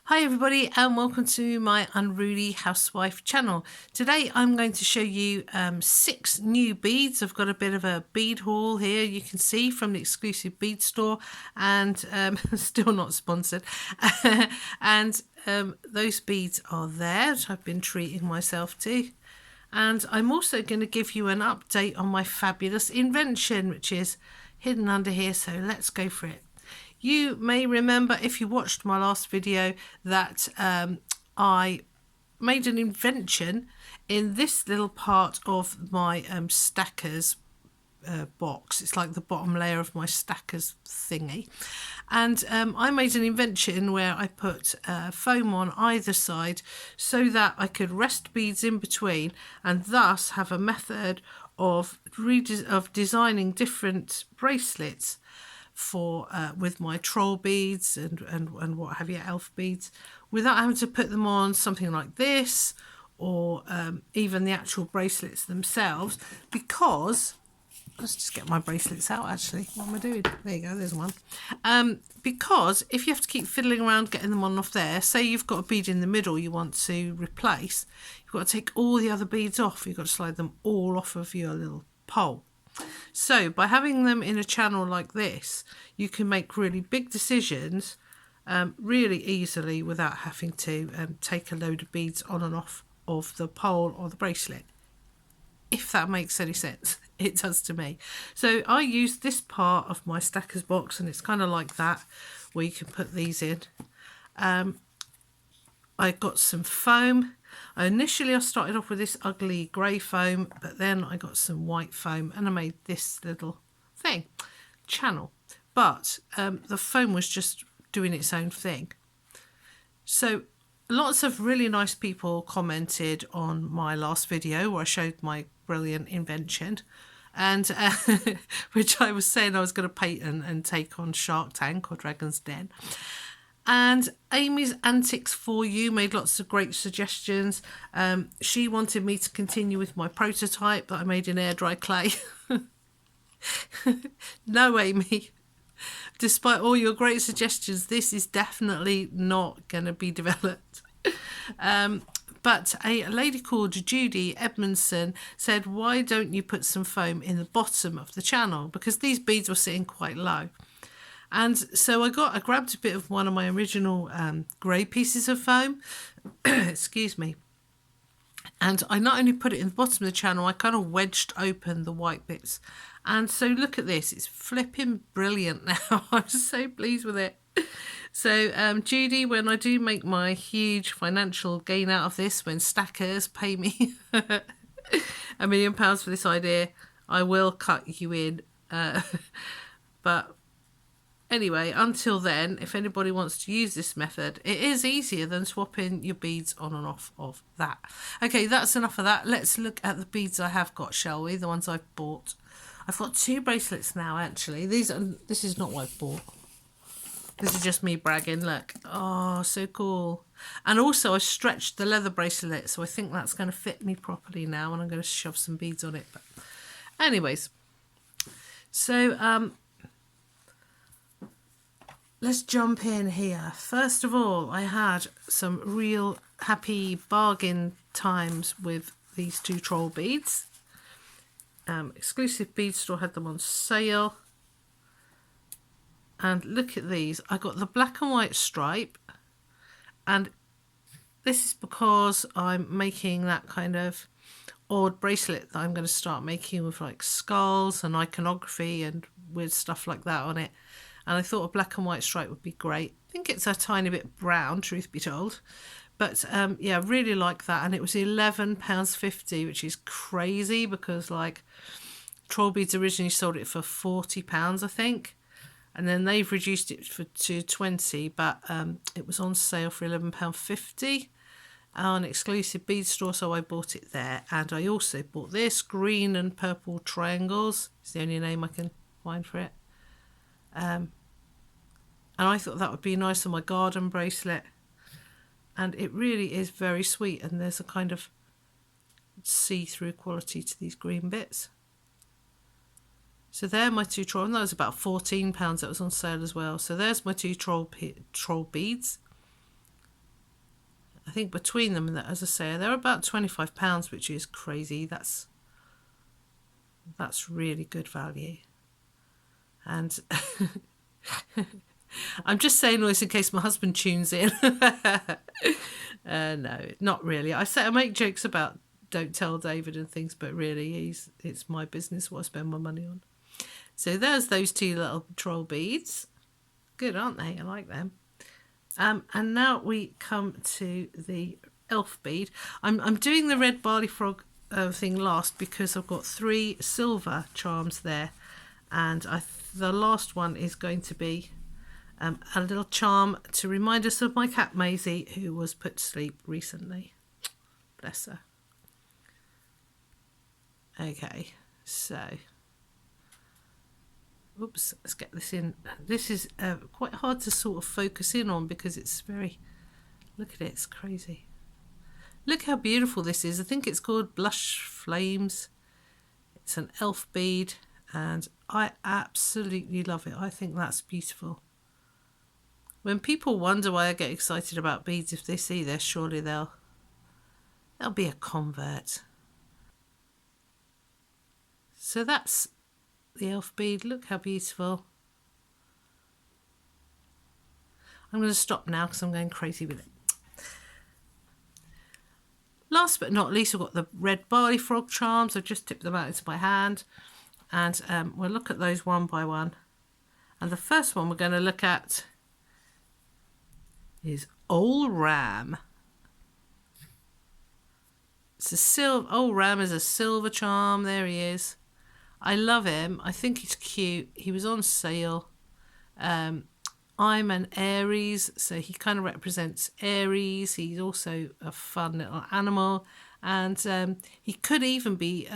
Hi everybody and welcome to my Unruly Housewife channel. Today I'm going to show you 6 new beads. I've got a bit of a bead haul here, you can see, from the exclusive bead store, and still not sponsored. And those beads are there that I've been treating myself to. And I'm also going to give you an update on my fabulous invention, which is hidden under here, so let's go for it. You may remember, if you watched my last video, that I made an invention in this little part of my stackers box. It's like the bottom layer of my stackers thingy. And I made an invention where I put foam on either side so that I could rest beads in between and thus have a method of designing different bracelets for with my troll beads and what have you, elf beads, without having to put them on something like this or even the actual bracelets themselves. Because let's just get my bracelets out. Actually, what am I doing? There you go, there's one. Because if you have to keep fiddling around getting them on and off there, say you've got a bead in the middle you want to replace, you've got to take all the other beads off. You've got to slide them all off of your little pole. So by having them in a channel like this, you can make really big decisions really easily without having to take a load of beads on and off of the pole or the bracelet. If that makes any sense, it does to me. So I use this part of my stackers box, and it's kind of like that, where you can put these in. I got some foam. Initially I started off with this ugly grey foam, but then I got some white foam and I made this little thing, channel. But the foam was just doing its own thing. So lots of really nice people commented on my last video where I showed my brilliant invention, and which I was saying I was going to patent and take on Shark Tank or Dragon's Den. And Amy's Antics For You made lots of great suggestions. She wanted me to continue with my prototype that I made in air dry clay. No, Amy, despite all your great suggestions, this is definitely not going to be developed. But a lady called Judy Edmondson said, why don't you put some foam in the bottom of the channel? Because these beads were sitting quite low. And so I grabbed a bit of one of my original grey pieces of foam, excuse me, and I not only put it in the bottom of the channel, I kind of wedged open the white bits. And so look at this, it's flipping brilliant now. I'm so pleased with it. So Judy, when I do make my huge financial gain out of this, when stackers pay me £1 million for this idea, I will cut you in. But anyway, until then, if anybody wants to use this method, it is easier than swapping your beads on and off of that. Okay, that's enough of that. Let's look at the beads I have got, shall we? The ones I've bought. I've got 2 bracelets now, actually. This is not what I've bought. This is just me bragging. Look. Oh, so cool. And also I stretched the leather bracelet, so I think that's going to fit me properly now, and I'm going to shove some beads on it. But anyways, so let's jump in here. First of all, I had some real happy bargain times with these 2 troll beads. Exclusive Bead Store had them on sale. And look at these. I got the black and white stripe. And this is because I'm making that kind of odd bracelet that I'm going to start making with like skulls and iconography and weird stuff like that on it. And I thought a black and white stripe would be great. I think it's a tiny bit brown, truth be told. But yeah, I really like that. And it was £11.50, which is crazy because like Trollbeads originally sold it for £40, I think. And then they've reduced it to 20, but it was on sale for £11.50 on Exclusive Bead Store, so I bought it there. And I also bought this, Green and Purple Triangles. It's the only name I can find for it. And I thought that would be nice on my garden bracelet. And it really is very sweet, and there's a kind of see-through quality to these green bits. So there are my 2 troll, and that was about £14 that was on sale as well. So there's my 2 troll beads. I think between them, as I say, they're about £25, which is crazy. That's really good value. And I'm just saying all this in case my husband tunes in. No, not really. I make jokes about don't tell David and things, but really it's my business what I spend my money on. So there's those two little troll beads. Good, aren't they? I like them. And now we come to the elf bead. I'm doing the red barley frog thing last because I've got 3 silver charms there, and the last one is going to be a little charm to remind us of my cat Maisie, who was put to sleep recently. Bless her. Okay, so oops, let's get this in. This is quite hard to sort of focus in on because it's very, look at it, it's crazy. Look how beautiful this is. I think it's called Blush Flames. It's an elf bead and I absolutely love it. I think that's beautiful. When people wonder why I get excited about beads, if they see this, surely they'll be a convert. So that's the elf bead. Look how beautiful. I'm going to stop now because I'm going crazy with it. Last but not least, we've got the red barley frog charms. I've just tipped them out into my hand, and we'll look at those one by one. And the first one we're going to look at is Old Ram. It's a silver. Old Ram is a silver charm. There he is. I love him. I think he's cute. He was on sale. I'm an Aries, so he kind of represents Aries. He's also a fun little animal, and he could even be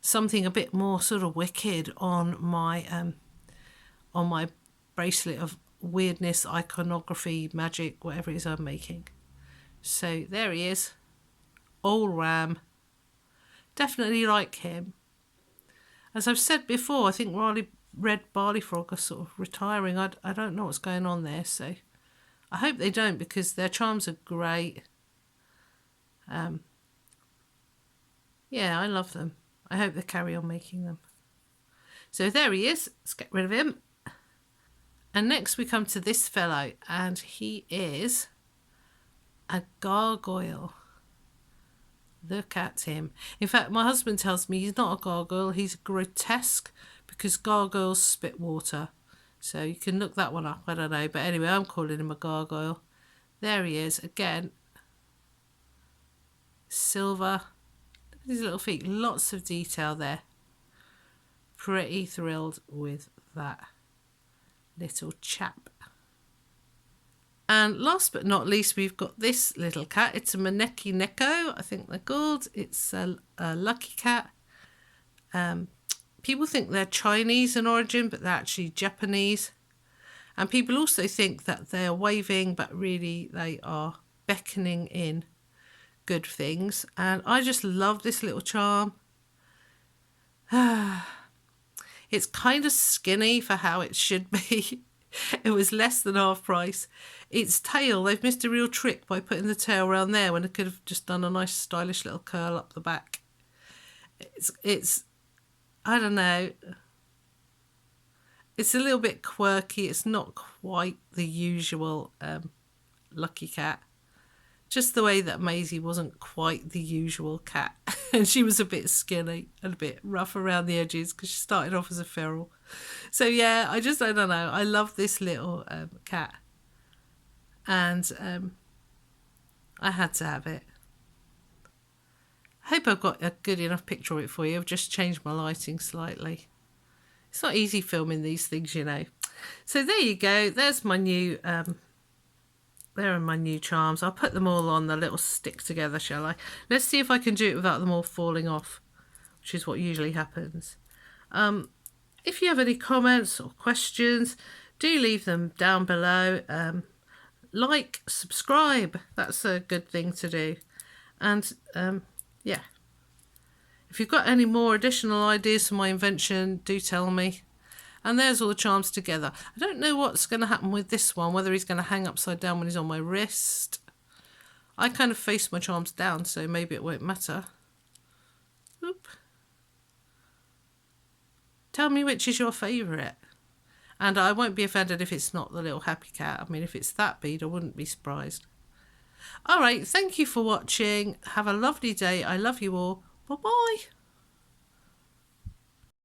something a bit more sort of wicked on my bracelet of weirdness, iconography, magic, whatever it is I'm making. So there he is, Old Ram. Definitely like him. As I've said before, I think Red Barleyfrog are sort of retiring. I don't know what's going on there, so I hope they don't, because their charms are great. Yeah, I love them. I hope they carry on making them. So there he is. Let's get rid of him. And next we come to this fellow, and he is a gargoyle. Look at him. In fact, my husband tells me he's not a gargoyle, he's grotesque, because gargoyles spit water. So you can look that one up, I don't know. But anyway, I'm calling him a gargoyle. There he is, again. Silver. Look at his little feet, lots of detail there. Pretty thrilled with that little chap. And last but not least, we've got this little cat. It's a Maneki Neko, I think they're called. It's a lucky cat. People think they're Chinese in origin, but they're actually Japanese. And people also think that they're waving, but really they are beckoning in good things. And I just love this little charm. It's kind of skinny for how it should be. It was less than half price. Its tail, they've missed a real trick by putting the tail around there when it could have just done a nice stylish little curl up the back. It's I don't know. It's a little bit quirky. It's not quite the usual lucky cat. Just the way that Maisie wasn't quite the usual cat. And she was a bit skinny and a bit rough around the edges because she started off as a feral. So yeah, I don't know. I love this little cat. And I had to have it. I hope I've got a good enough picture of it for you. I've just changed my lighting slightly. It's not easy filming these things, you know. So there you go. There's my new... there are my new charms. I'll put them all on the little stick together, shall I? Let's see if I can do it without them all falling off, which is what usually happens. If you have any comments or questions, do leave them down below. Like, subscribe. That's a good thing to do. And yeah. If you've got any more additional ideas for my invention, do tell me. And there's all the charms together. I don't know what's going to happen with this one, whether he's going to hang upside down when he's on my wrist. I kind of face my charms down, so maybe it won't matter. Oop. Tell me which is your favourite. And I won't be offended if it's not the little happy cat. I mean, if it's that bead, I wouldn't be surprised. All right, thank you for watching. Have a lovely day. I love you all. Bye-bye.